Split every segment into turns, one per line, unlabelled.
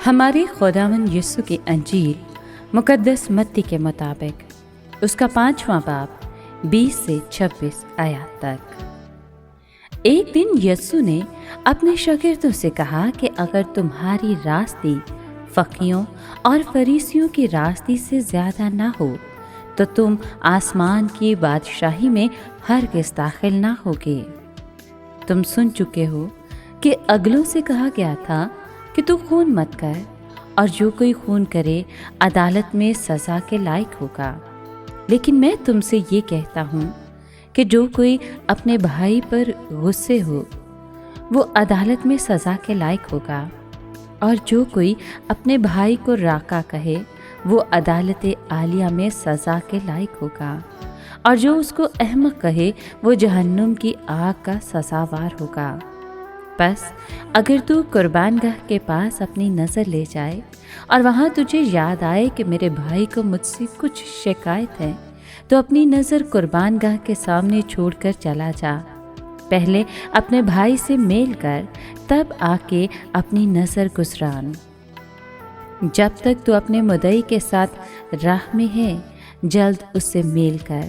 ہمارے خداوند یسوع کی انجیل مقدس متی کے مطابق اس کا 5واں باب 20 سے 26 آیات تک۔ ایک دن یسوع نے اپنے شاگردوں سے کہا کہ اگر تمہاری راستی فقیوں اور فریسیوں کی راستی سے زیادہ نہ ہو تو تم آسمان کی بادشاہی میں ہرگز داخل نہ ہوگے۔ تم سن چکے ہو کہ اگلوں سے کہا گیا تھا کہ تو خون مت کر، اور جو کوئی خون کرے عدالت میں سزا کے لائق ہوگا۔ لیکن میں تم سے یہ کہتا ہوں کہ جو کوئی اپنے بھائی پر غصے ہو وہ عدالت میں سزا کے لائق ہوگا، اور جو کوئی اپنے بھائی کو راکا کہے وہ عدالت عالیہ میں سزا کے لائق ہوگا، اور جو اس کو احمق کہے وہ جہنم کی آگ کا سزاوار ہوگا۔ بس اگر تو قربان گاہ کے پاس اپنی نظر لے جائے اور وہاں تجھے یاد آئے کہ میرے بھائی کو مجھ سے کچھ شکایت ہے، تو اپنی نظر قربان گاہ کے سامنے چھوڑ کر چلا جا۔ پہلے اپنے بھائی سے میل کر، تب آ کے اپنی نظر گزران۔ جب تک تو اپنے مدعی کے ساتھ راہ میں ہے، جلد اس سے میل کر،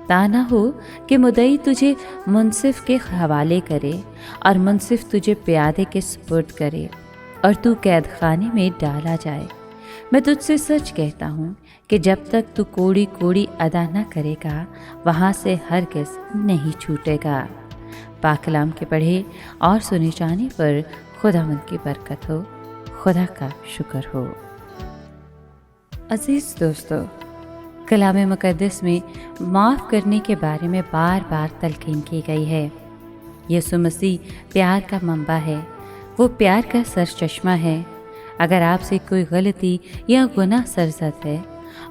تا نہ ہو کہ مدعی تجھے منصف کے حوالے کرے اور منصف تجھے پیادے کے سپرد کرے اور تو قید خانے میں ڈالا جائے۔ میں تجھ سے سچ کہتا ہوں کہ جب تک تو کوڑی کوڑی ادا نہ کرے گا وہاں سے ہرگز نہیں چھوٹے گا۔ پاک کلام کے پڑھے اور سنے جانے پر خداوند کی برکت ہو۔ خدا کا شکر ہو۔ عزیز دوستو، کلام مقدس میں معاف کرنے کے بارے میں بار بار تلقین کی گئی ہے۔ یسوع مسیح پیار کا منبع ہے، وہ پیار کا سرچشمہ ہے۔ اگر آپ سے کوئی غلطی یا گناہ سرزد ہے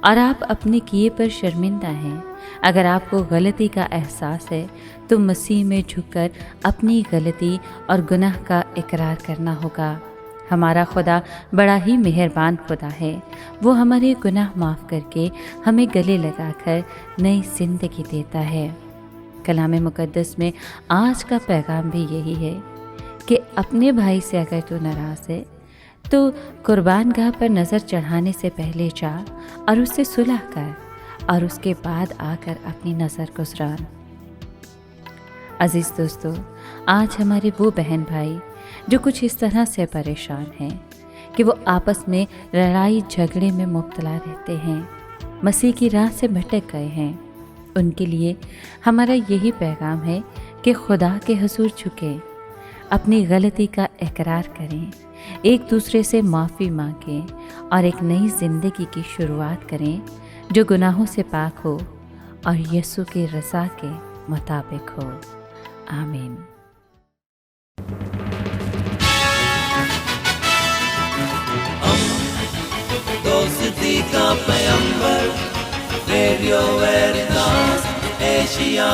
اور آپ اپنے کیے پر شرمندہ ہیں، اگر آپ کو غلطی کا احساس ہے تو مسیح میں جھک کر اپنی غلطی اور گناہ کا اقرار کرنا ہوگا۔ ہمارا خدا بڑا ہی مہربان خدا ہے، وہ ہمارے گناہ معاف کر کے ہمیں گلے لگا کر نئی زندگی دیتا ہے۔ کلام مقدس میں آج کا پیغام بھی یہی ہے کہ اپنے بھائی سے اگر تو ناراض ہے تو قربان گاہ پر نظر چڑھانے سے پہلے جا اور اس سے صلح کر، اور اس کے بعد آ کر اپنی نظر گزران۔ عزیز دوستو، آج ہمارے وہ بہن بھائی جو کچھ اس طرح سے پریشان ہیں کہ وہ آپس میں لڑائی جھگڑے میں مبتلا رہتے ہیں، مسیح کی راہ سے بھٹک گئے ہیں، ان کے لیے ہمارا یہی پیغام ہے کہ خدا کے حضور جھکیں، اپنی غلطی کا اقرار کریں، ایک دوسرے سے معافی مانگیں اور ایک نئی زندگی کی شروعات کریں جو گناہوں سے پاک ہو اور یسوع کی رضا کے مطابق ہو۔ آمین۔
دوستی کا پیمبر، ریڈیو ویریتاس ایشیا۔